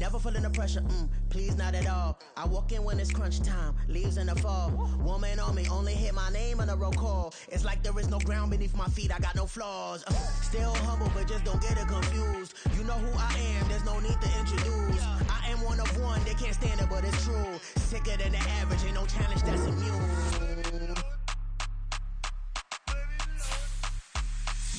never feeling the pressure, please not at all. I walk in when it's crunch time, leaves in the fall. Woman on me, only hit my name on a roll call. It's like there is no ground beneath my feet, I got no flaws. Still humble, but just don't get it confused. You know who I am, there's no need to introduce. I am one of one, they can't stand it, but it's true. Sicker than the average, ain't no challenge that's immune.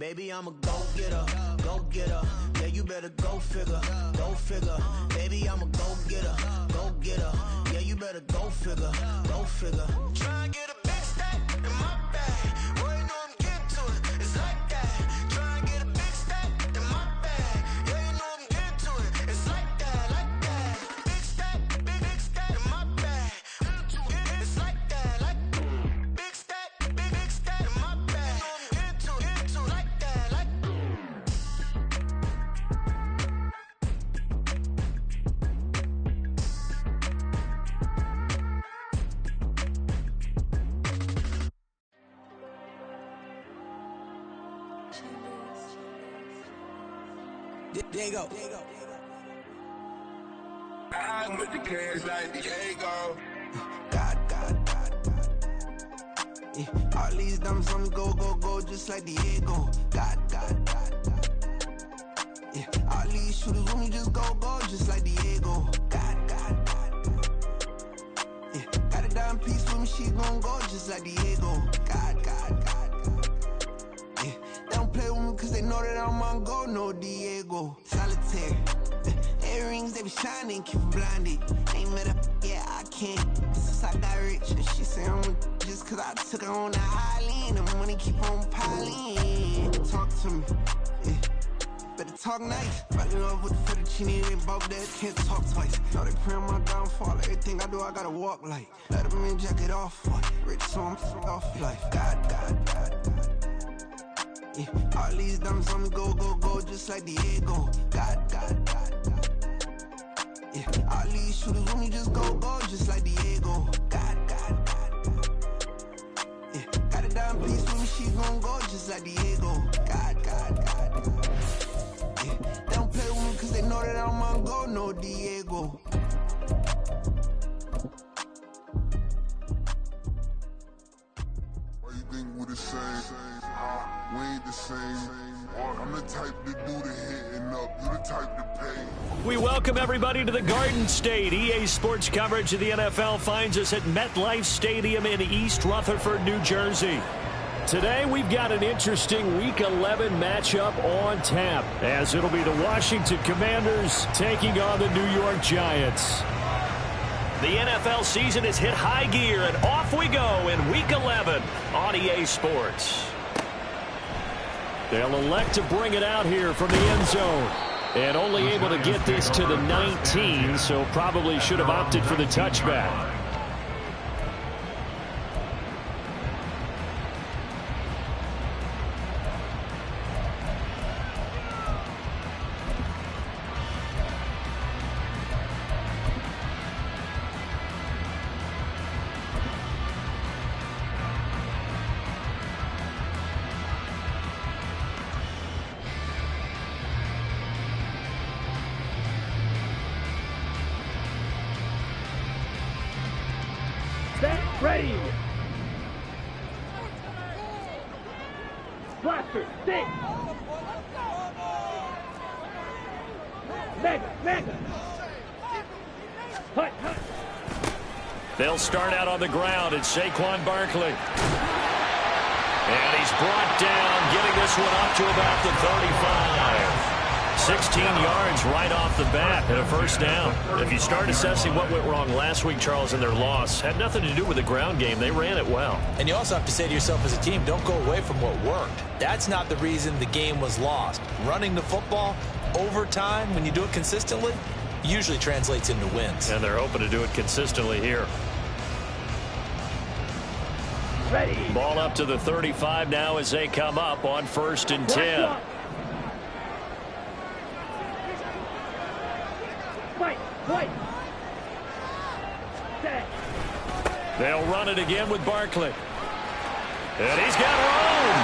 Baby, I'm a go-getter, go-getter. Yeah, you better go figure, go figure. Baby, I'm a go-getter, go-getter. Yeah, you better go figure, go figure. Try and get a big stack in my bag. Boy, you know I'm getting to it, it's like that. Try and get a big stack in my bag. Yeah, you know I'm getting to it, it's like that, like that. Big stack in my bag. It's like that, like big stack in my bag. You know I'm getting to it, like that, like. Diego. I'm with the cash like Diego. God. Yeah, all these dumps on me go, just like Diego. God. Yeah, all these shooters with me just go, just like Diego. God. Yeah, got a dime piece with me, she gon' go just like Diego. God. Yeah, they don't play with me cause they know that I'm on go, no Diego. Solitaire. Earrings, they be shining, keep blinded. Ain't met up, yeah, I can't. Since I got rich, and she say I'm just cause I took her on the island. The money keep on piling. Talk to me, yeah. Better talk nice. Fucking up with the fettuccine, they both dead, can't talk twice. Know they pray on my downfall, everything I do, I gotta walk like. Let them in, jacket off, rich, so I'm off life. God. Yeah, all these dumps on me go, just like Diego. God. Yeah, all these shooters with me just go, just like Diego. God. Yeah, got a dime piece with me, she gon' go just like Diego. God. Yeah, they don't play with me cause they know that I'm on go, no Diego. Why you think we the same? We ain't the same. I'm the type to do the hitting up, you the type to pay. We welcome everybody to the Garden State. EA Sports coverage of the NFL finds us at MetLife Stadium in East Rutherford, New Jersey. Today we've got an interesting Week 11 matchup on tap, as it'll be the Washington Commanders taking on the New York Giants. The NFL season has hit high gear, and off we go in Week 11 on EA Sports. They'll elect to bring it out here from the end zone. And only able to get this to the 19, so probably should have opted for the touchback. Ready. Blaster, stick. Mega. Hut. They'll start out on the ground. It's Saquon Barkley. And he's brought down, getting this one up to about the 35. 16 yards right off the bat and a first down. If you start assessing what went wrong last week, Charles, in their loss, had nothing to do with the ground game. They ran it well. And you also have to say to yourself as a team, don't go away from what worked. That's not the reason the game was lost. Running the football over time, when you do it consistently, usually translates into wins. And they're hoping to do it consistently here. Ready. Ball up to the 35 now as they come up on 1st and 10. Wait. They'll run it again with Barkley. And he's got room.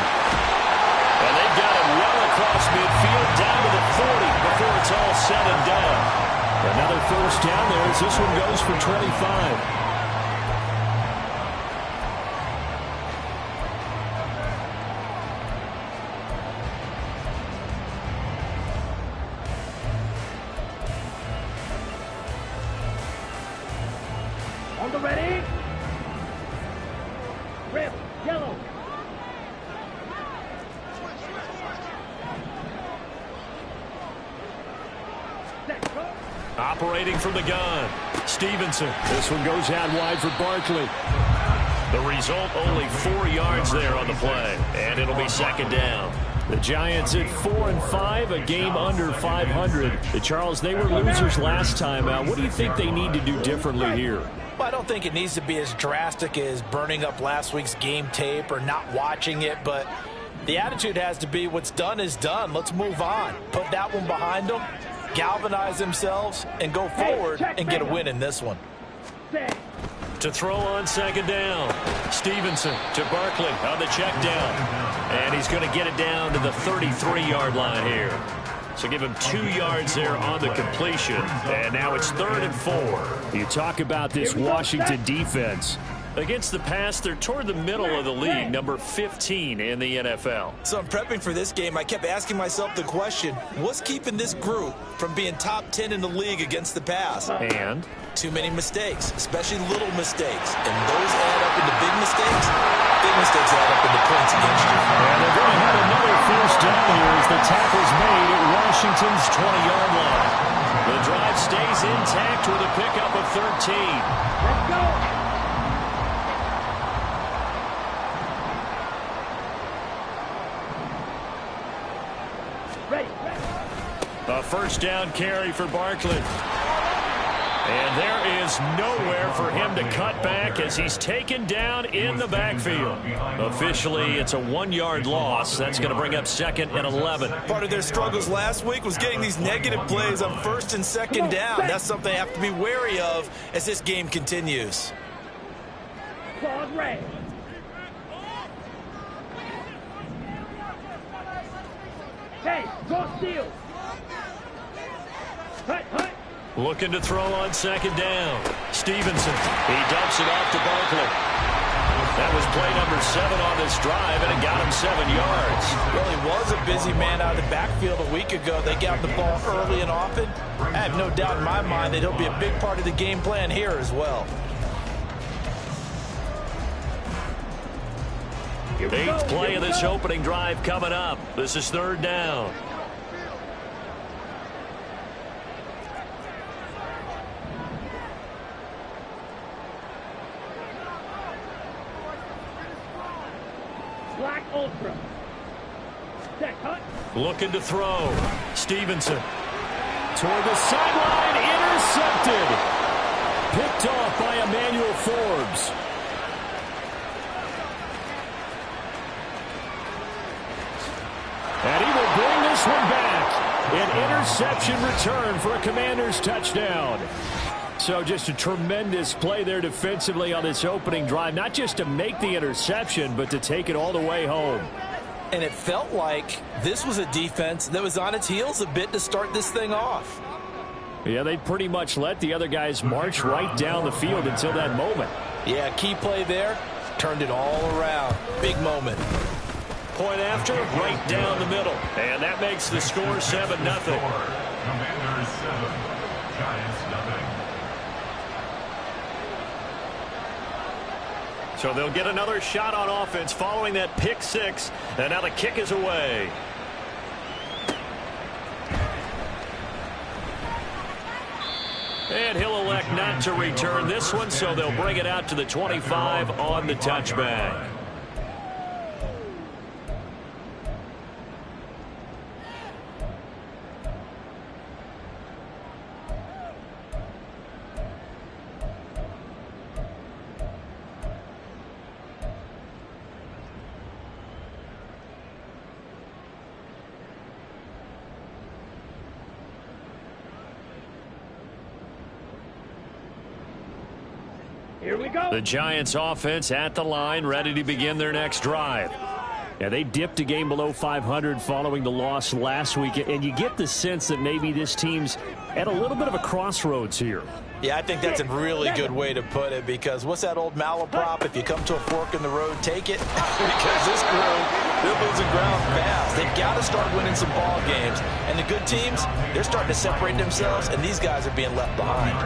And they've got it well across midfield down to the 40 before it's all said and done. Another first down there as this one goes for 25. On the ready. Red, yellow. Operating from the gun, Stevenson. This one goes out wide for Barkley. The result, only 4 yards there on the play, and it'll be second down. The Giants at 4-5, a game under 500. Charles, they were losers last time out. What do you think they need to do differently here? Well, I don't think it needs to be as drastic as burning up last week's game tape or not watching it, but the attitude has to be what's done is done. Let's move on. Put that one behind them, galvanize themselves, and go forward and get a win in this one. To throw on second down, Stevenson to Barkley on the check down. And he's going to get it down to the 33-yard line here. So give him 2 yards there on the completion. And now it's 3rd and 4. You talk about this Washington defense. Against the pass, they're toward the middle of the league, number 15 in the NFL. So I'm prepping for this game. I kept asking myself the question, what's keeping this group from being top 10 in the league against the pass? And? Too many mistakes, especially little mistakes. And those add up into big mistakes. Big mistakes add up into points against you. And they're going to have another first down here as the tackle's made at Washington's 20-yard line. The drive stays intact with a pickup of 13. Let's go. A first down carry for Barkley. And there is nowhere for him to cut back as he's taken down in the backfield. Officially, it's a 1-yard loss. That's going to bring up 2nd and 11. Part of their struggles last week was getting these negative plays on 1st and 2nd down. That's something they have to be wary of as this game continues. Claude Ray. Hey, go steal. Hut. Looking to throw on second down. Stevenson. He dumps it off to Barkley. That was play number 7 on this drive, and it got him 7 yards. Well, he was a busy man out of the backfield a week ago. They got the ball early and often. I have no doubt in my mind that he'll be a big part of the game plan here as well. 8th play of this opening drive coming up. This is 3rd down. Black Ultra. Set, cut. Looking to throw. Stevenson. Toward the sideline. Intercepted. Picked off by Emmanuel Forbes. And he will bring this one back. An interception return for a Commanders touchdown. So just a tremendous play there defensively on this opening drive. Not just to make the interception, but to take it all the way home. And it felt like this was a defense that was on its heels a bit to start this thing off. Yeah, they pretty much let the other guys march right down the field until that moment. Yeah, key play there. Turned it all around. Big moment. Point after, right down the middle. And that makes the score 7-0. Commanders 7, Giants nothing. So they'll get another shot on offense following that pick 6. And now the kick is away. And he'll elect not to return this one, so they'll bring it out to the 25 on the touchback. Here we go. The Giants offense at the line, ready to begin their next drive. Yeah, they dipped a game below 500 following the loss last week, and you get the sense that maybe this team's at a little bit of a crossroads here. Yeah, I think that's a really good way to put it, because what's that old malaprop? If you come to a fork in the road, take it. Because this crew, they're losing ground fast. They've got to start winning some ball games. And the good teams, they're starting to separate themselves, and these guys are being left behind.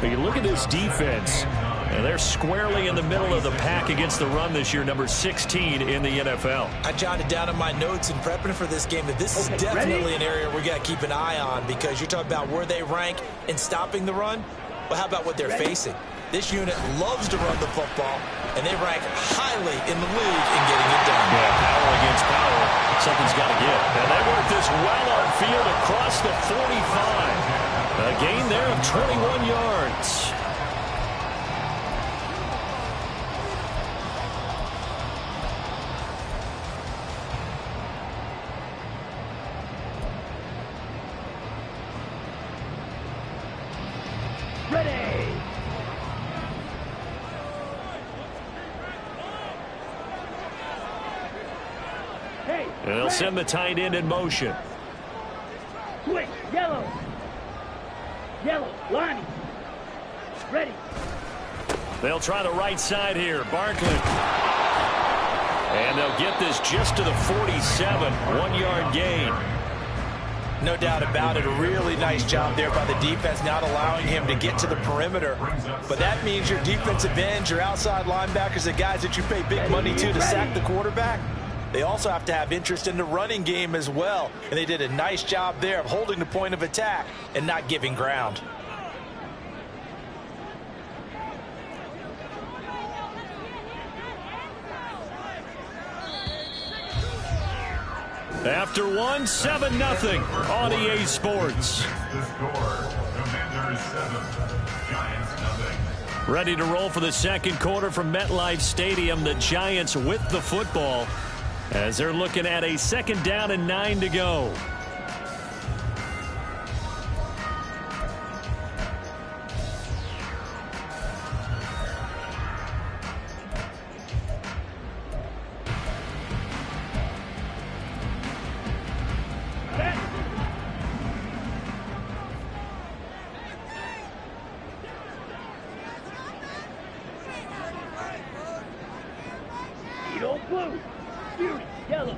But you look at this defense, and they're squarely in the middle of the pack against the run this year, number 16 in the NFL. I jotted down in my notes in prepping for this game that this is definitely an area we got to keep an eye on, because you're talking about where they rank in stopping the run. Well, how about what they're facing? This unit loves to run the football, and they rank highly in the league in getting it done. Yeah, power against power. Something's got to give. And they work this well on field across the 45. A gain there of 21 yards. They'll send the tight end in motion. Switch, yellow. Yellow, Lonnie. Ready. They'll try the right side here. Barkley. And they'll get this just to the 47. 1-yard gain. No doubt about it. A really nice job there by the defense, not allowing him to get to the perimeter. But that means your defensive ends, your outside linebackers, the guys that you pay big money to sack the quarterback, they also have to have interest in the running game as well. And they did a nice job there of holding the point of attack and not giving ground. After 1, 7-0 on EA Sports. The score, Commanders 7, Giants 0. Ready to roll for the second quarter from MetLife Stadium. The Giants with the football as they're looking at a 2nd down and 9 to go. Blue. Fury, yellow.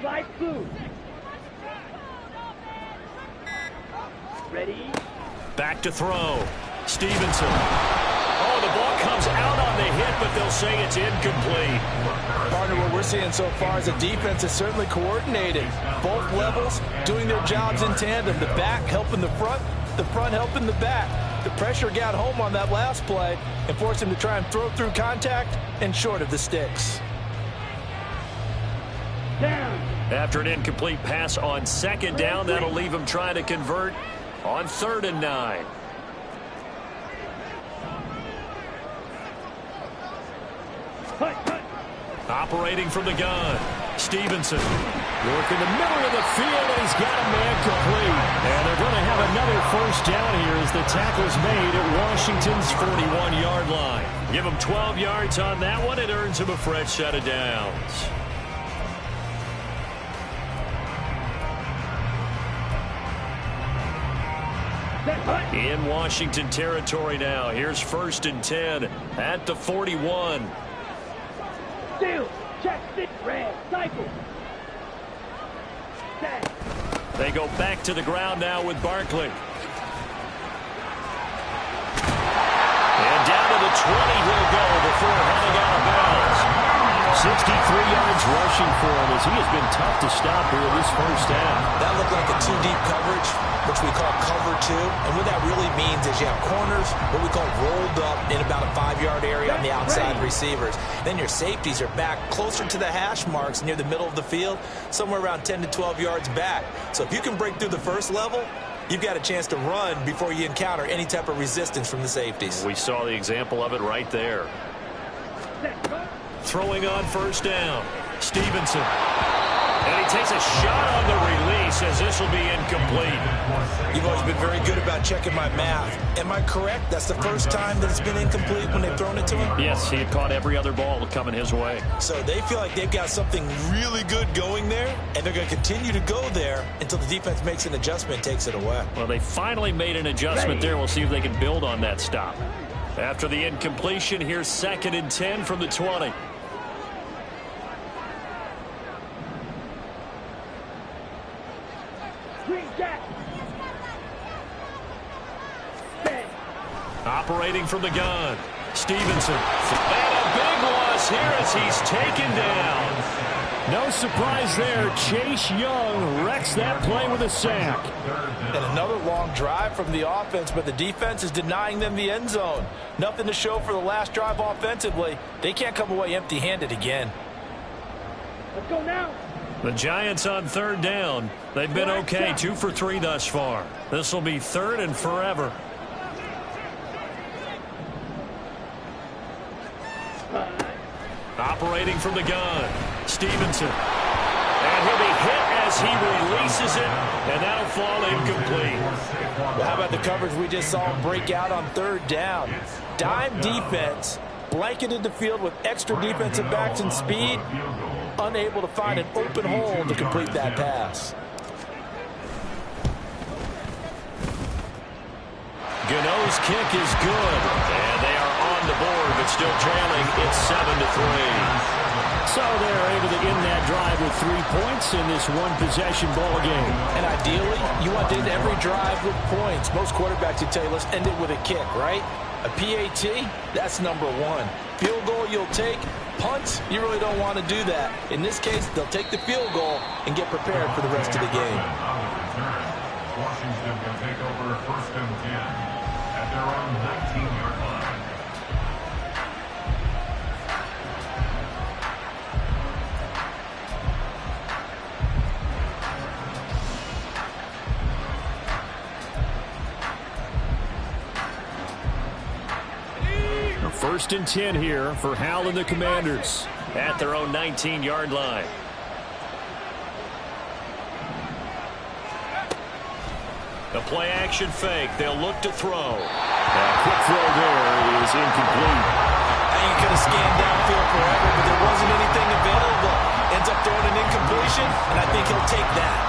Light blue. Ready. Back to throw. Stevenson. Oh, the ball comes out on the hit, but they'll say it's incomplete. Partner, what we're seeing so far is the defense is certainly coordinated. Both levels doing their jobs in tandem. The back helping the front helping the back. The pressure got home on that last play and forced him to try and throw through contact and short of the sticks. Down. After an incomplete pass on 2nd down, that'll leave him trying to convert on 3rd and 9. Operating from the gun. Stevenson. Working the middle of the field, and he's got a man complete. And they're going to have another 1st down here as the tackle's made at Washington's 41-yard line. Give him 12 yards on that one. It earns him a fresh set of downs. In Washington territory now. Here's 1st and 10 at the 41. Steal. Check. Stick. Red. Cycle. Set. They go back to the ground now with Barkley. And down to the 20 he'll go before heading out of bounds. 63 yards rushing for him as he has been tough to stop here in this 1st half. That looked like a 2-deep coverage, which we call cover 2. And what that really means is you have corners, what we call rolled up in about a 5-yard area on the outside receivers. Then your safeties are back closer to the hash marks near the middle of the field, somewhere around 10 to 12 yards back. So if you can break through the first level, you've got a chance to run before you encounter any type of resistance from the safeties. We saw the example of it right there. Throwing on 1st down. Stevenson. And he takes a shot on the release as this will be incomplete. You've always been very good about checking my math. Am I correct? That's the first time that it's been incomplete when they've thrown it to him? Yes, he had caught every other ball coming his way. So they feel like they've got something really good going there, and they're going to continue to go there until the defense makes an adjustment and takes it away. Well, they finally made an adjustment there. We'll see if they can build on that stop. After the incompletion, here's 2nd and 10 from the 20. Operating from the gun, Stevenson. And a big loss here as he's taken down. No surprise there. Chase Young wrecks that play with a sack. And another long drive from the offense, but the defense is denying them the end zone. Nothing to show for the last drive offensively. They can't come away empty-handed again. Let's go now. The Giants on 3rd down. They've been okay, 2 for 3 thus far. This will be 3rd and forever. Operating from the gun, Stevenson. And he'll be hit as he releases it, and that'll fall incomplete. Well, how about the coverage we just saw him break out on 3rd down? Dime defense, blanketed the field with extra defensive backs and speed, unable to find an open hole to complete that pass. Gano's kick is good, and they are on the board, but still trailing. It's 7-3. So they're able to end that drive with 3 points in this one-possession ball game. And ideally, you want to end every drive with points. Most quarterbacks would tell you, let's end it with a kick, right? A PAT, that's number 1. Field goal you'll take. Punts, you really don't want to do that. In this case, they'll take the field goal and get prepared for the rest of the game. Washington will take over 1st and 10 at their own 19-yard line. First and 10 here for Hal and the Commanders at their own 19-yard line. The play-action fake. They'll look to throw. A quick throw there is incomplete. You could have scanned downfield forever, but there wasn't anything available. Ends up throwing an incompletion, and I think he'll take that.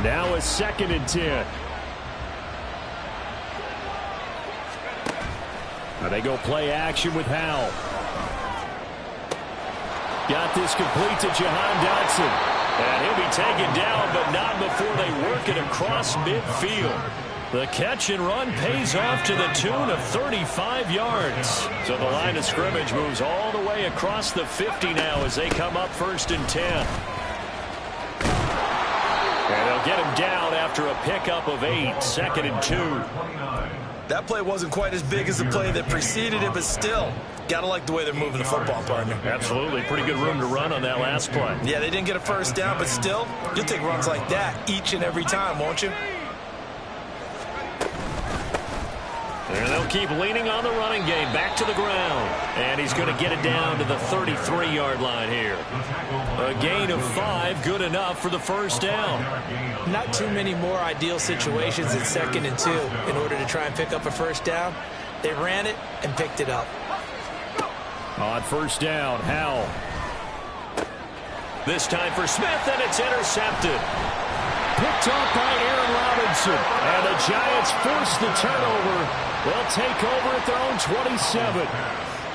Now a 2nd and 10. Now they go play action with Howell. Got this complete to Jahan Dotson. And he'll be taken down, but not before they work it across midfield. The catch and run pays off to the tune of 35 yards. So the line of scrimmage moves all the way across the 50 now as they come up 1st and 10. And they'll get him down after a pickup of 8, 2nd and 2. That play wasn't quite as big as the play that preceded it, but still, got to like the way they're moving the football, partner. Absolutely. Pretty good room to run on that last play. Yeah, they didn't get a first down, but still, you'll take runs like that each and every time, won't you? And they'll keep leaning on the running game back to the ground. And he's going to get it down to the 33-yard line here. A gain of 5, good enough for the first down. Not too many more ideal situations in 2nd and 2 in order to try and pick up a first down. They ran it and picked it up. On 1st down, Howell. This time for Smith, and it's intercepted. Picked off by Aaron Robinson. And the Giants force the turnover. They'll take over at their own 27.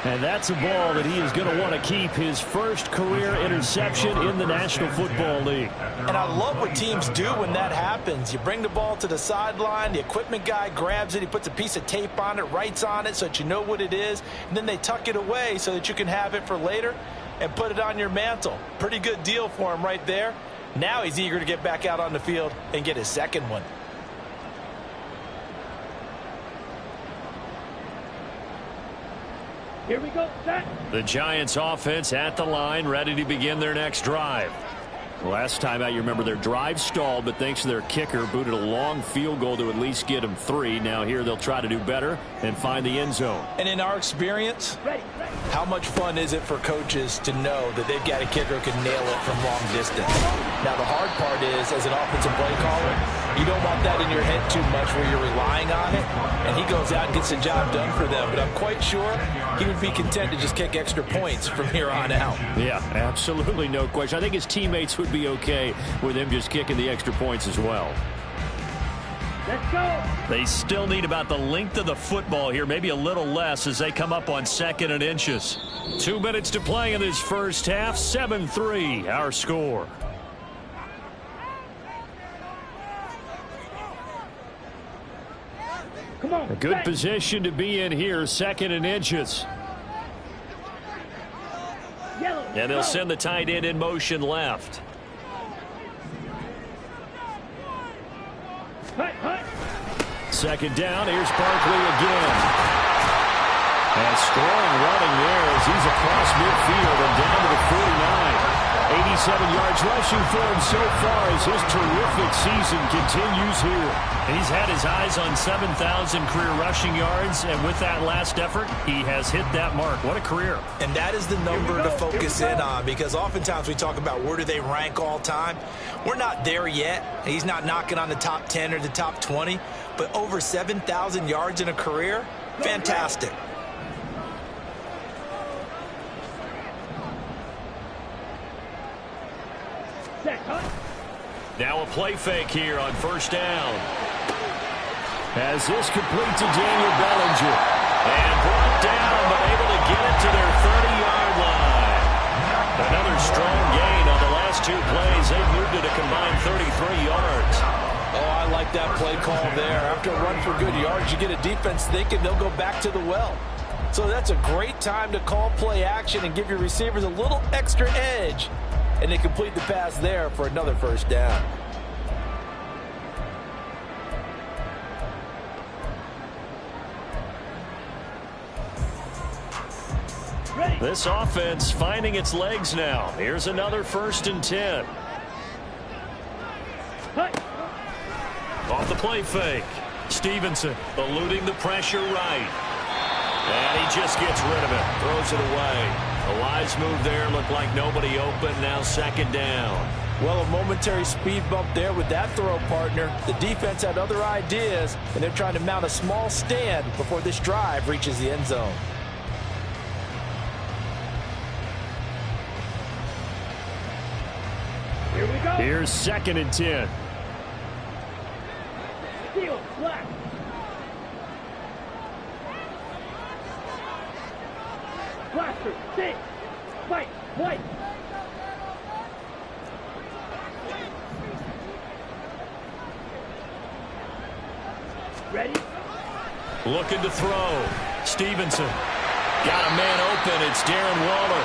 And that's a ball that he is going to want to keep, his first career interception in the National Football League. And I love what teams do when that happens. You bring the ball to the sideline, the equipment guy grabs it, he puts a piece of tape on it, writes on it so that you know what it is, and then they tuck it away so that you can have it for later and put it on your mantle. Pretty good deal for him right there. Now he's eager to get back out on the field and get his second one. Here we go, set. The Giants offense at the line, ready to begin their next drive. Last time out, you remember their drive stalled, but thanks to their kicker, booted a long field goal to at least get them 3. Now here they'll try to do better and find the end zone. And in our experience, how much fun is it for coaches to know that they've got a kicker who can nail it from long distance? Now, the hard part is, as an offensive play caller, you don't want that in your head too much where you're relying on it, and he goes out and gets the job done for them. But I'm quite sure he would be content to just kick extra points from here on out. Yeah, absolutely no question. I think his teammates would be okay with him just kicking the extra points as well. Let's go. They still need about the length of the football here, maybe a little less as they come up on 2nd and inches. 2 minutes to play in this first half. 7-3 our score. Come on. A good position to be in here. 2nd and inches. Yellow. And they'll send the tight end in motion left. Hut, hut. 2nd down. Here's Barkley again. And strong running there as he's across midfield and down to the 49. 87 yards rushing for him so far as his terrific season continues here. He's had his eyes on 7,000 career rushing yards, and with that last effort, he has hit that mark. What a career. And that is the number to focus in on, because oftentimes we talk about where do they rank all time. We're not there yet. He's not knocking on the top 10 or the top 20, but over 7,000 yards in a career, fantastic. Now a play fake here on 1st down. As this complete to Daniel Bellinger. And brought down, but able to get it to their 30-yard line. Another strong gain on the last 2 plays. They've moved it a combined 33 yards. Oh, I like that play call there. After a run for good yards, you get a defense thinking they'll go back to the well. So that's a great time to call play action and give your receivers a little extra edge. And they complete the pass there for another 1st down. Ready. This offense finding its legs now. Here's another 1st and 10. Hut. Off the play fake. Stevenson eluding the pressure right. And he just gets rid of it. Throws it away. A wise move there. Looked like nobody open. Now 2nd down. Well, a momentary speed bump there with that throw, partner. The defense had other ideas, and they're trying to mount a small stand before this drive reaches the end zone. Here we go. Here's 2nd and 10. Steel, black. Blaster, stick. Fight, white. Ready? Looking to throw. Stevenson. Got a man open. It's Darren Waller.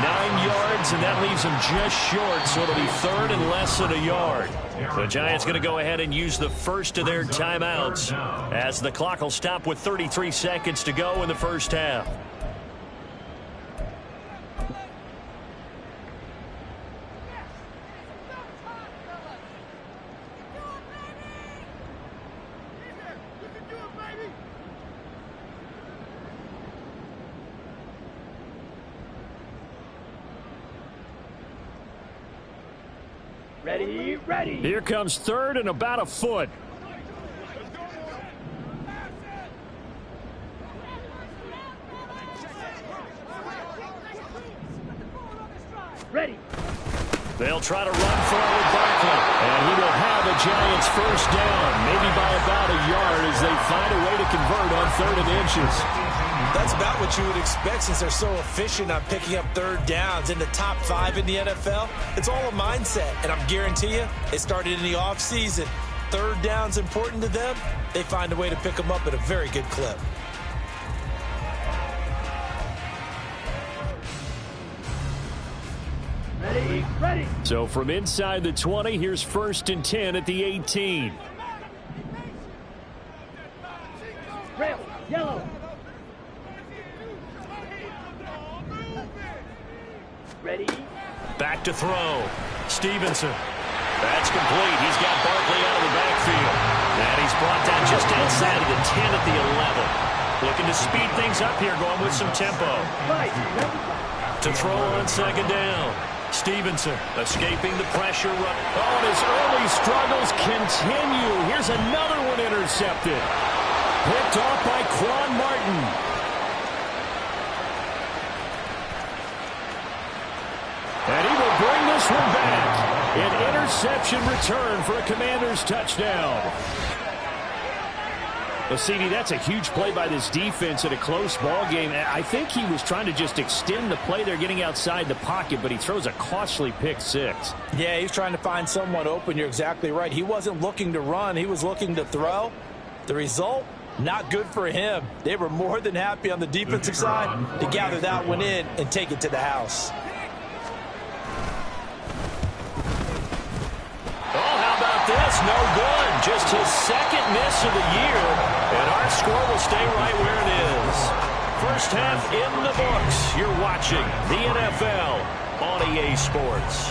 9 yards, and that leaves him just short, so it'll be 3rd and less than a yard. The Giants going to go ahead and use the first of their timeouts as the clock will stop with 33 seconds to go in the first half. Ready, ready. Here comes 3rd and about a foot. Ready. They'll try to run forward Barkley. And he will have a Giants 1st down, maybe by about a yard as they find a way to convert on 3rd and inches. That's about what you would expect since they're so efficient on picking up 3rd downs in the top 5 in the NFL. It's all a mindset, and I'm guarantee you it started in the offseason. 3rd down's important to them. They find a way to pick them up at a very good clip. Ready, ready. So from inside the 20, here's 1st and 10 at the 18. Rail, yellow. Ready. Back to throw. Stevenson. That's complete. He's got Barkley out of the backfield. And he's brought down just outside of the 10 at the 11. Looking to speed things up here, going with some tempo. To throw on second down. Stevenson escaping the pressure run. Oh, and his early struggles continue. Here's another one intercepted. Picked off by Quan Martin. And he will bring this one back. An interception return for a Commanders touchdown. Well, CD, that's a huge play by this defense in a close ball game. I think he was trying to just extend the play. They're getting outside the pocket, but he throws a costly pick six. Yeah, he's trying to find someone open. You're exactly right. He wasn't looking to run. He was looking to throw. The result, not good for him. They were more than happy on the defensive side to gather that one in and take it to the house. Oh, how about this? No good. Just his second miss of the year. And our score will stay right where it is. First half in the books. You're watching the NFL on EA Sports.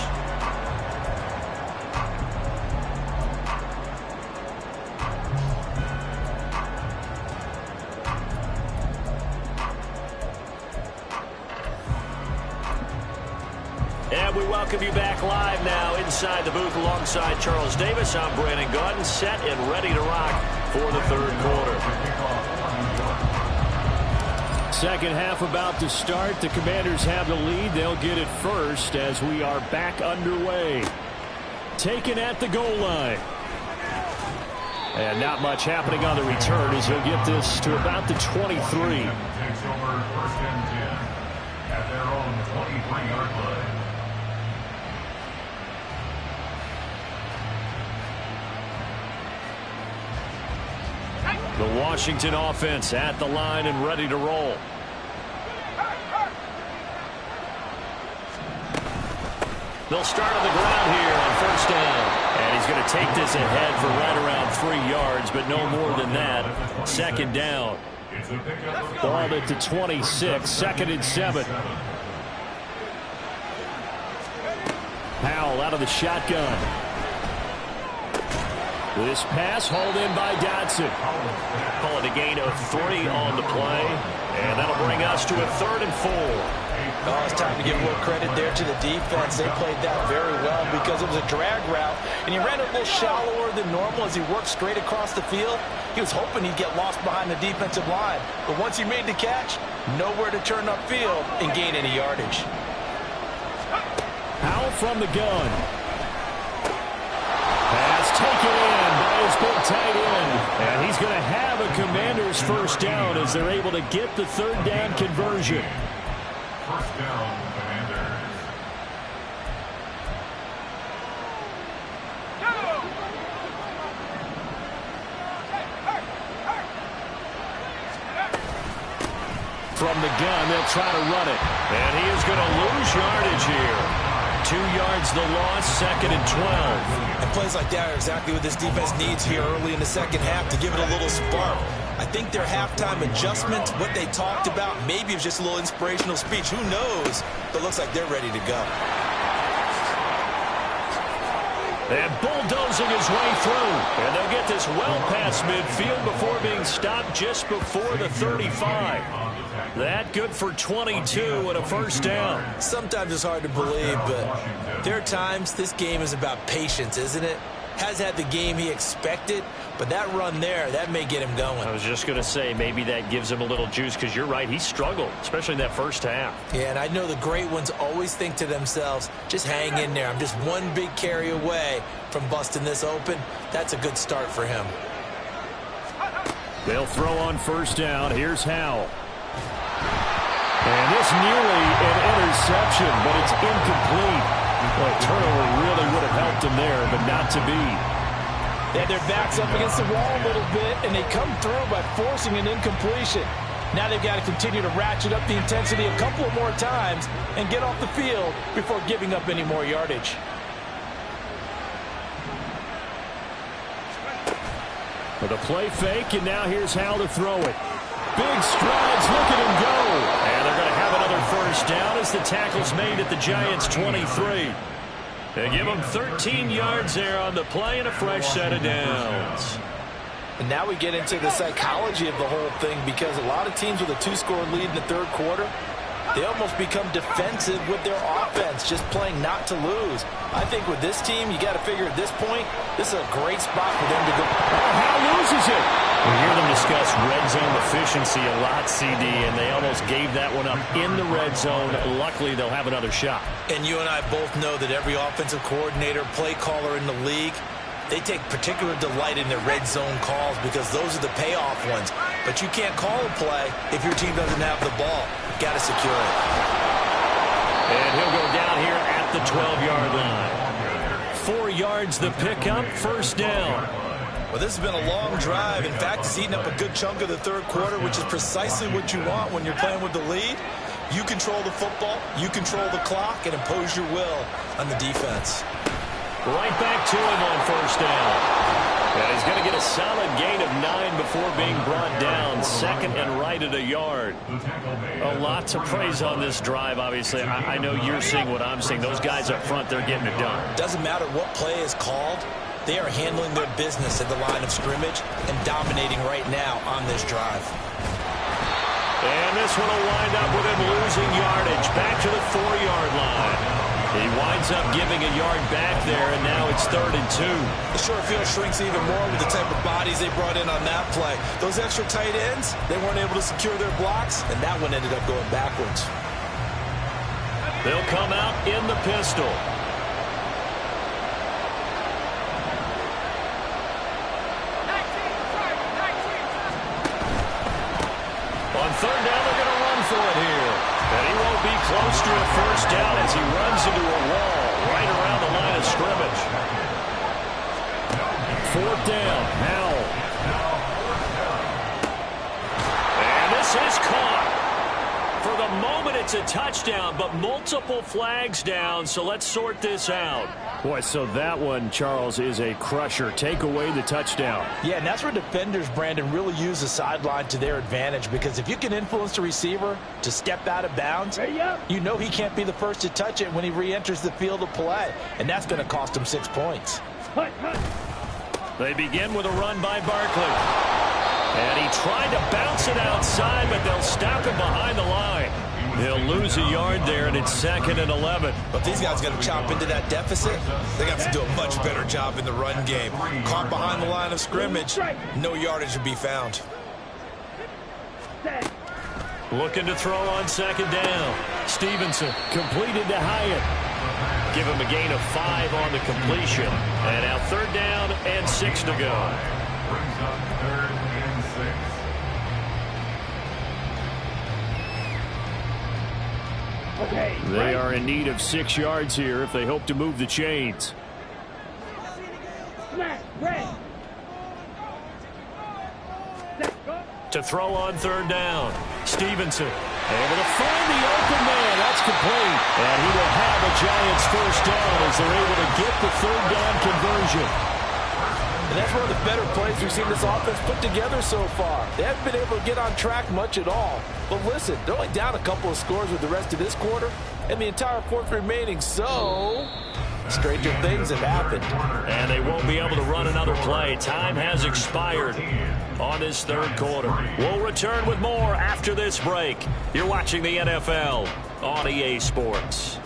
And we welcome you back live now inside the booth alongside Charles Davis. I'm Brandon Gaudin, set and ready to rock for the third quarter. Second half about to start. The Commanders have the lead. They'll get it first as we are back underway. Taken at the goal line. And not much happening on the return as he'll get this to about the 23. Takes over first and 10 at their own 23-yard line. The Washington offense at the line and ready to roll. They'll start on the ground here on first down. And he's going to take this ahead for right around 3 yards, but no more than that. Second down. Ball at the 26, second and 7. Powell out of the shotgun. This pass hauled in by Dodson. Call it a gain of 3 on the play. And that'll bring us to a 3rd and 4. Oh, it's time to give a little credit there to the defense. They played that very well because it was a drag route. And he ran it a little shallower than normal as he worked straight across the field. He was hoping he'd get lost behind the defensive line. But once he made the catch, nowhere to turn upfield and gain any yardage. Powell from the gun. Pass taken in by his big tight end. And he's going to have a Commanders first down as they're able to get the 3rd down conversion. First down, Commanders. From the gun, they'll try to run it. And he is going to lose yardage here. 2 yards the loss, 2nd and 12. And plays like that are exactly what this defense needs here early in the second half to give it a little spark. I think their halftime adjustments, what they talked about, maybe it was just a little inspirational speech. Who knows? But it looks like they're ready to go. And bulldozing his way through. And they'll get this well past midfield before being stopped just before the 35. That good for 22 and a first down. Sometimes it's hard to believe, but there are times this game is about patience, isn't it? Has had the game he expected, but that run there, that may get him going. I was just going to say, maybe that gives him a little juice because you're right, he struggled, especially in that first half. Yeah, and I know the great ones always think to themselves, just hang in there. I'm just one big carry away from busting this open. That's a good start for him. They'll throw on first down. Here's Howell. And this nearly an interception, but it's incomplete. Well, a turnover really would have helped him there, but not to be. They had their backs up against the wall a little bit, and they come through by forcing an incompletion. Now they've got to continue to ratchet up the intensity a couple more times and get off the field before giving up any more yardage. With a play fake, and now here's how to throw it. Big strides, look at him go. And they're going to have another first down as the tackle's made at the Giants' 23. They give them 13 yards there on the play and a fresh set of downs. And now we get into the psychology of the whole thing, because a lot of teams with a 2-score lead in the third quarter, they almost become defensive with their offense, just playing not to lose. I think with this team, you got to figure at this point, this is a great spot for them to go. How loses it? We hear them discuss red zone efficiency a lot, CD, and they almost gave that one up in the red zone. Luckily, they'll have another shot. And you and I both know that every offensive coordinator, play caller in the league, they take particular delight in their red zone calls because those are the payoff ones. But you can't call a play if your team doesn't have the ball. Got to secure it. And he'll go down here at the 12-yard line. 4 yards the pickup, first down. Well, this has been a long drive. In fact, it's eaten up a good chunk of the third quarter, which is precisely what you want when you're playing with the lead. You control the football, you control the clock, and impose your will on the defense. Right back to him on first down. And he's going to get a solid gain of 9 before being brought down. Second and right at a yard. A lot to praise on this drive, obviously. I know you're seeing what I'm seeing. Those guys up front, they're getting it done. Doesn't matter what play is called. They are handling their business at the line of scrimmage and dominating right now on this drive. And this one will wind up with him losing yardage. Back to the 4-yard line. He winds up giving a yard back there, and now it's 3rd and 2. The short field shrinks even more with the type of bodies they brought in on that play. Those extra tight ends, they weren't able to secure their blocks, and that one ended up going backwards. They'll come out in the pistol. On 3rd down, they're going to run for it here. And he won't be close to a first down as he runs into a wall right around the line of scrimmage. 4th down, Howell. And this is caught. For the moment, it's a touchdown, but multiple flags down, so let's sort this out. Boy, so that one, Charles, is a crusher. Take away the touchdown. Yeah, and that's where defenders, Brandon, really use the sideline to their advantage, because if you can influence the receiver to step out of bounds, you know he can't be the first to touch it when he re-enters the field of play, and that's going to cost him 6 points. They begin with a run by Barkley. And he tried to bounce it outside, but they'll stop him behind the line. He'll lose a yard there, and it's 2nd and 11. But these guys got to chop into that deficit. They got to do a much better job in the run game. Caught behind the line of scrimmage, no yardage to be found. Looking to throw on 2nd down. Stevenson completed to Hyatt. Give him a gain of 5 on the completion. And now 3rd down and 6 to go. Brings up 3rd and 6. Okay. They are in need of 6 yards here if they hope to move the chains. Smash, red. Set, go. To throw on 3rd down. Stevenson able to find the open man. That's complete. And he will have a Giants first down as they're able to get the 3rd down conversion. And that's one of the better plays we've seen this offense put together so far. They haven't been able to get on track much at all. But listen, they're only down a couple of scores with the rest of this quarter and the entire 4th remaining. So, stranger things have happened. And they won't be able to run another play. Time has expired on this 3rd quarter. We'll return with more after this break. You're watching the NFL on EA Sports.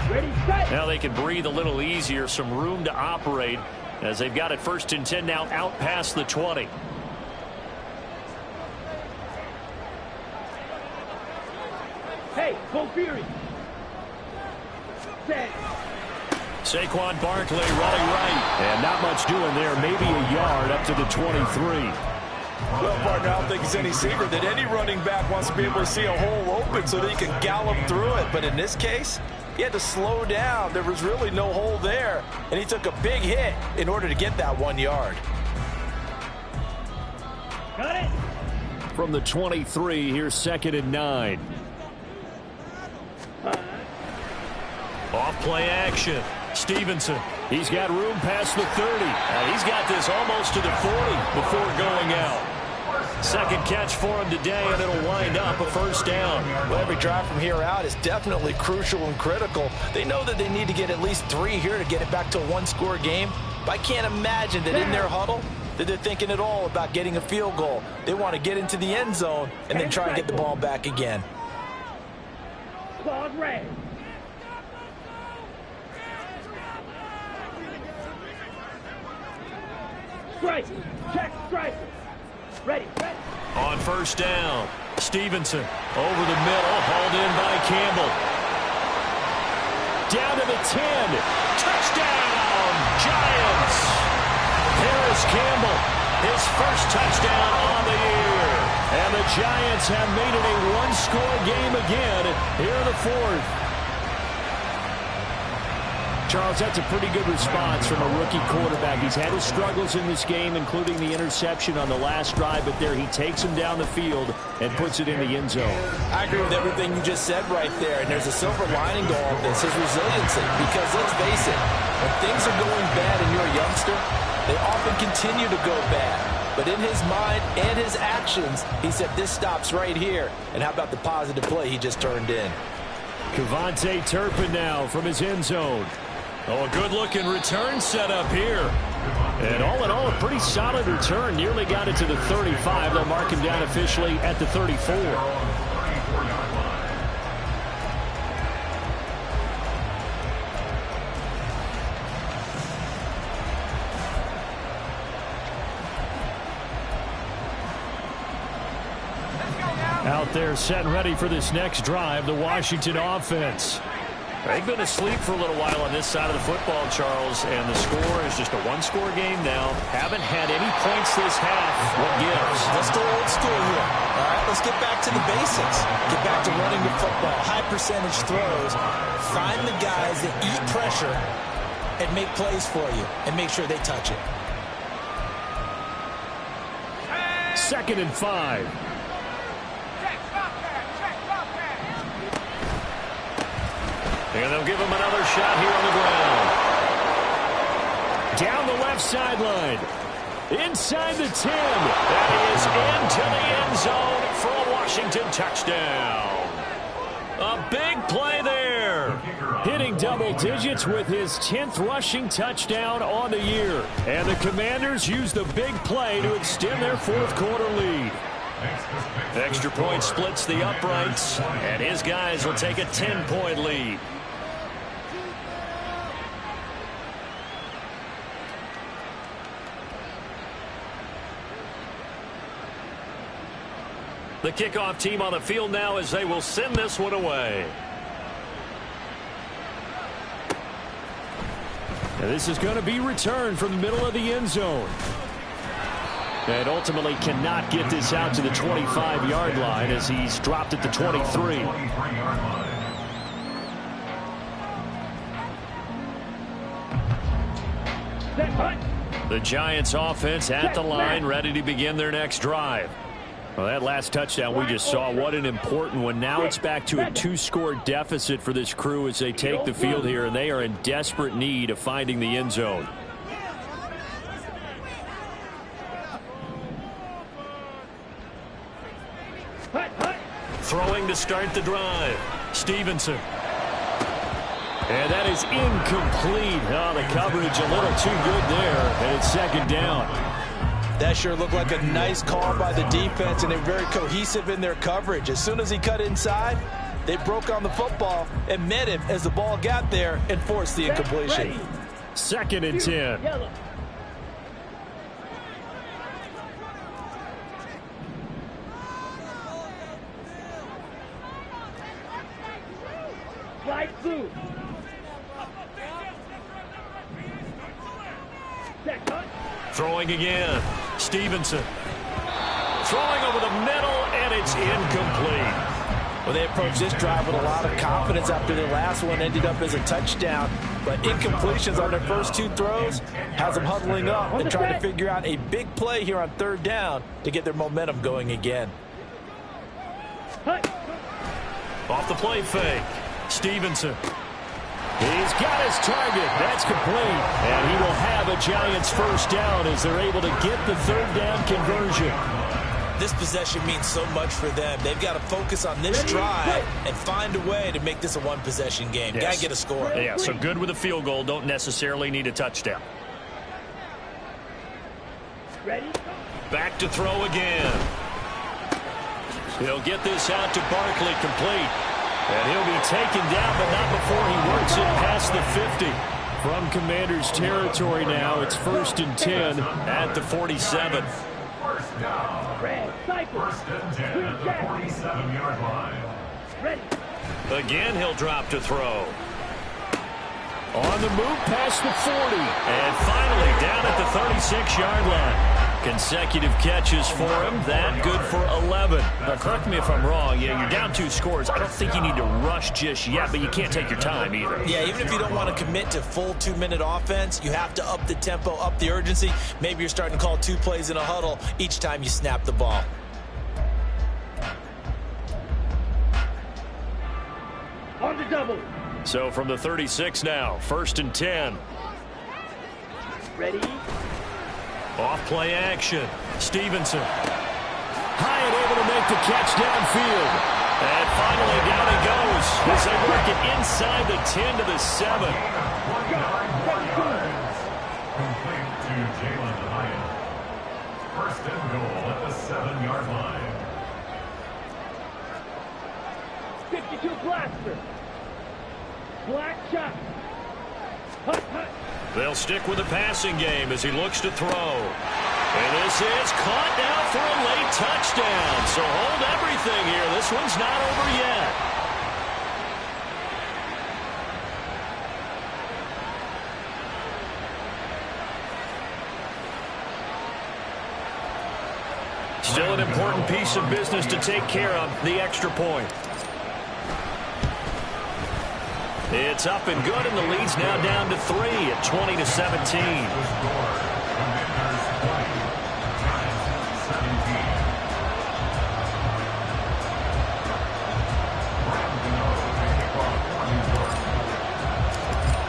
Ready, set. Now they can breathe a little easier, some room to operate as they've got it 1st and 10 now out past the 20. Hey, go Fury. Set. Saquon Barkley running right. And not much doing there. Maybe a yard up to the 23. Well, partner, I don't think it's any secret that any running back wants to be able to see a hole open so that he can gallop through it. But in this case, he had to slow down. There was really no hole there, and he took a big hit in order to get that 1 yard. Got it. From the 23, here's 2nd and 9. Off play action. Stevenson. He's got room past the 30. And he's got this almost to the 40 before going out. Second catch for him today, and it'll wind up a first down. Well, every drive from here out is definitely crucial and critical. They know that they need to get at least 3 here to get it back to a one-score game. But I can't imagine that in their huddle that they're thinking at all about getting a field goal. They want to get into the end zone and then try and get the ball back again. Claws red. Strike. Check strike. Ready. On first down, Stevenson over the middle, hauled in by Campbell. Down to the 10. Touchdown, Giants. Paris Campbell, his first touchdown on the year. And the Giants have made it a one-score game again here in the fourth. Charles, that's a pretty good response from a rookie quarterback. He's had his struggles in this game, including the interception on the last drive, but there he takes him down the field and puts it in the end zone. I agree with everything you just said right there, and there's a silver lining to all of this, his resiliency. Because let's face it, when things are going bad and you're a youngster, they often continue to go bad. But in his mind and his actions, he said, this stops right here. And how about the positive play he just turned in? Kevontae Turpin now from his end zone. Oh, a good-looking return set up here. And all in all, a pretty solid return. Nearly got it to the 35. They'll mark him down officially at the 34. Out there set and ready for this next drive, the Washington offense. They've been asleep for a little while on this side of the football, Charles, and the score is just a one-score game now. Haven't had any points this half. What gives? Let's go old school here. All right, let's get back to the basics. Get back to running the football, high percentage throws. Find the guys that eat pressure and make plays for you and make sure they touch it. 2nd and 5. And they'll give him another shot here on the ground. Down the left sideline. Inside the 10. That is into the end zone for a Washington touchdown. A big play there. Hitting double digits with his 10th rushing touchdown on the year. And the Commanders use the big play to extend their fourth quarter lead. Extra point splits the uprights, and his guys will take a 10-point lead. The kickoff team on the field now as they will send this one away. And this is going to be returned from the middle of the end zone. And ultimately cannot get this out to the 25-yard line as he's dropped at the 23. The Giants offense at the line, ready to begin their next drive. Well, that last touchdown we just saw, what an important one. Now it's back to a 2-score deficit for this crew as they take the field here, and they are in desperate need of finding the end zone. Throwing to start the drive. Stevenson. And that is incomplete. Oh, the coverage a little too good there, and it's 2nd down. That sure looked like a nice call by the defense, and they're very cohesive in their coverage. As soon as he cut inside, they broke on the football and met him as the ball got there and forced the incompletion. 2nd and 10. Flight blue. Throwing again. Stevenson. Throwing over the middle, and it's incomplete. Well, they approached this drive with a lot of confidence after their last one ended up as a touchdown. But incompletions on their first 2 throws has them huddling up and trying to figure out a big play here on 3rd down to get their momentum going again. Off the play fake. Stevenson. He's got his target. That's complete. And he will have a Giants first down as they're able to get the 3rd down conversion. this possession means so much for them. They've got to focus on this drive and find a way to make this a one-possession game. Yes. Got to get a score. Yeah, so good with a field goal. Don't necessarily need a touchdown. Ready? Back to throw again. He'll get this out to Barkley, complete. And he'll be taken down, but not before he works it past the 50. From Commanders territory now, it's 1st and 10 at the 47. First down. Red, cycle. First and 10 at the 47-yard line. Ready? Again, he'll drop to throw. On the move past the 40. And finally down at the 36-yard line. Consecutive catches for him. That good for 11. Now, correct me if I'm wrong. Yeah, you're down 2 scores. I don't think you need to rush just yet, but you can't take your time either. Yeah, even if you don't want to commit to full 2-minute offense, you have to up the tempo, up the urgency. Maybe you're starting to call 2 plays in a huddle each time you snap the ball. On the double. So from the 36 now, 1st and 10. Ready? Off play action. Stevenson. High and able to make the catch downfield. And finally down it goes as they work it inside the 10 to the 7. Complete to Jalen Hyatt. First and goal at the 7-yard line. 52 blaster. Black shot. Hut, hut. They'll stick with the passing game as he looks to throw. And this is caught now for a late touchdown. So hold everything here. This one's not over yet. Still an important piece of business to take care of, the extra point. It's up and good, and the lead's now down to 3 at 20 to 17.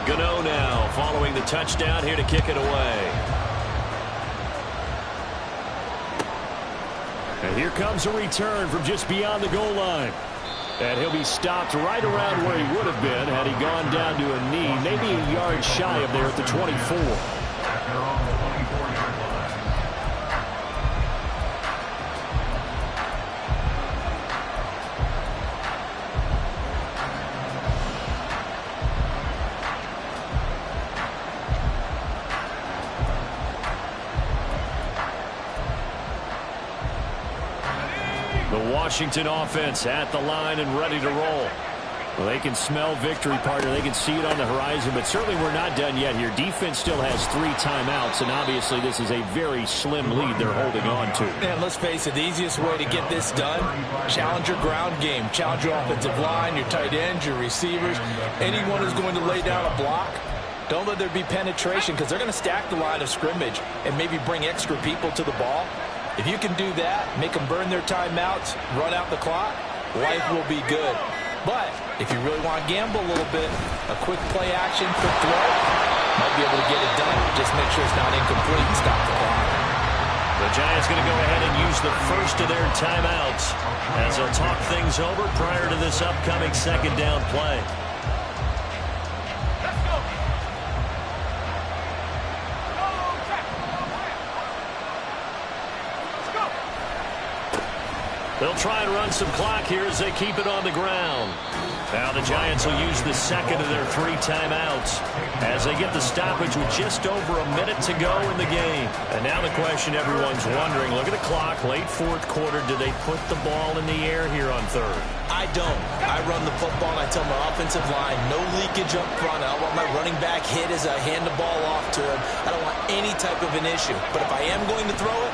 Gano now following the touchdown here to kick it away. And here comes a return from just beyond the goal line. And he'll be stopped right around where he would have been had he gone down to a knee, maybe a yard shy of there at the 24. Washington offense at the line and ready to roll. Well, they can smell victory, partner. They can see it on the horizon, but certainly we're not done yet here. Defense still has 3 timeouts, and obviously this is a very slim lead they're holding on to. And let's face it, the easiest way to get this done, challenge your ground game. Challenge your offensive line, your tight ends, your receivers. Anyone who's going to lay down a block, don't let there be penetration because they're going to stack the line of scrimmage and maybe bring extra people to the ball. If you can do that, make them burn their timeouts, run out the clock, life will be good. But if you really want to gamble a little bit, a quick play action, quick throw, might be able to get it done. Just make sure it's not incomplete and stop the clock. The Giants going to go ahead and use the first of their timeouts as they'll talk things over prior to this upcoming 2nd down play. They'll try and run some clock here as they keep it on the ground. Now the Giants will use the 2nd of their 3 timeouts as they get the stoppage with just over a minute to go in the game. And now the question everyone's wondering, look at the clock, late 4th quarter, do they put the ball in the air here on 3rd? I don't. I run the football and I tell my offensive line, no leakage up front. I don't want my running back hit as I hand the ball off to him. I don't want any type of an issue. But if I am going to throw it,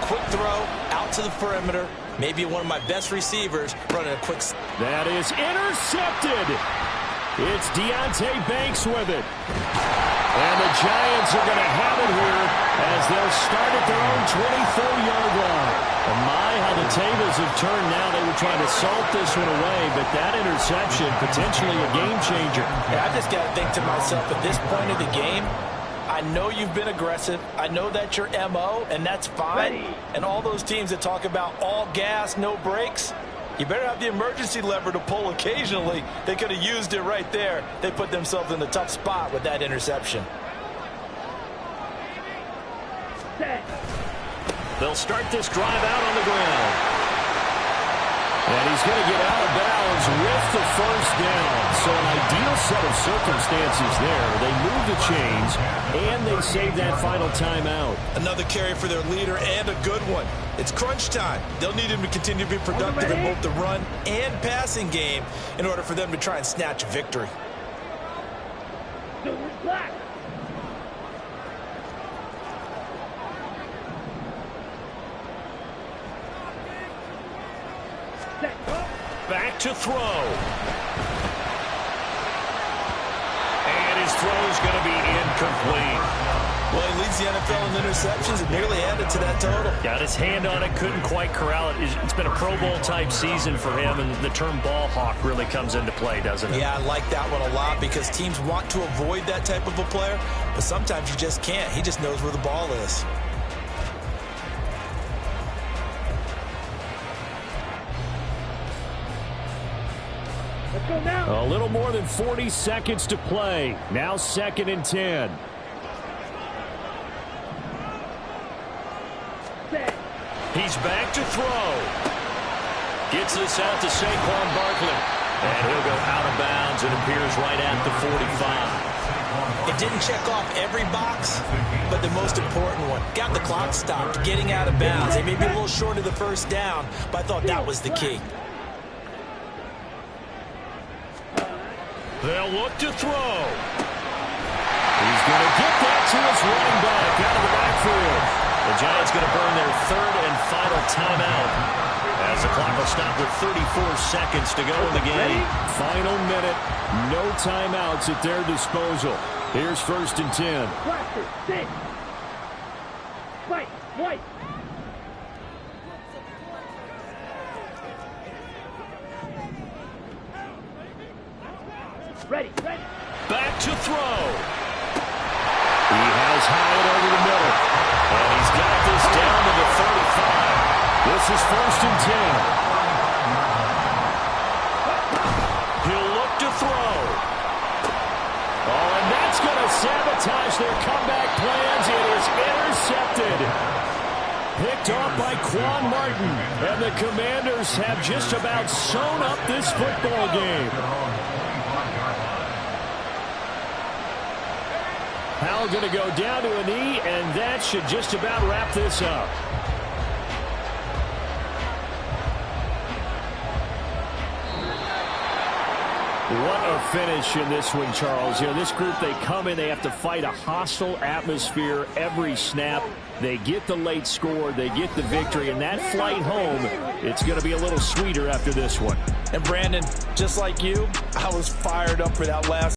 quick throw, out to the perimeter, maybe one of my best receivers running a quick... That is intercepted. It's Deonte Banks with it. And the Giants are going to have it here as they'll start at their own 24-yard line. And my, how the tables have turned now. They were trying to salt this one away, but that interception, potentially a game changer. Yeah, I just got to think to myself, at this point of the game, I know you've been aggressive. I know that's your MO, and that's fine. And all those teams that talk about all gas, no brakes, you better have the emergency lever to pull occasionally. They could have used it right there. They put themselves in a tough spot with that interception. They'll start this drive out on the ground. And he's going to get out of bounds with the first down. So an ideal set of circumstances there. They move the chains, and they save that final timeout. Another carry for their leader, and a good one. It's crunch time. They'll need him to continue to be productive in both the run and passing game in order for them to try and snatch a victory. Black. Back to throw. And his throw is going to be incomplete. Well, he leads the NFL in interceptions and nearly added to that total. Got his hand on it, couldn't quite corral it. It's been a Pro Bowl type season for him, and the term ball hawk really comes into play, doesn't it? Yeah, I like that one a lot because teams want to avoid that type of a player, but sometimes you just can't. He just knows where the ball is. Let's go now. A little more than 40 seconds to play. Now 2nd and 10. He's back to throw. Gets this out to Saquon Barkley. And he'll go out of bounds. It appears right at the 45. It didn't check off every box, but the most important one. Got the clock stopped, getting out of bounds. They may be a little short of the first down, but I thought that was the key. They'll look to throw. He's going to get that to his running back out of the backfield. The Giants going to burn their 3rd and final timeout as the clock will stop with 34 seconds to go in the game. Final minute, no timeouts at their disposal. Here's 1st and 10. Blaster, sit. Fight, white. Ready. Back to throw. He has Hyatt over the middle. And he's got this down to the 35. This is 1st and 10. He'll look to throw. Oh, and that's going to sabotage their comeback plans. It is intercepted. Picked off by Quan Martin. And the Commanders have just about sewn up this football game. Powell going to go down to a knee, and that should just about wrap this up. What a finish in this one, Charles. You know, this group, they come in, they have to fight a hostile atmosphere every snap. They get the late score, they get the victory, and that flight home, it's going to be a little sweeter after this one. And Brandon, just like you, I was fired up for that last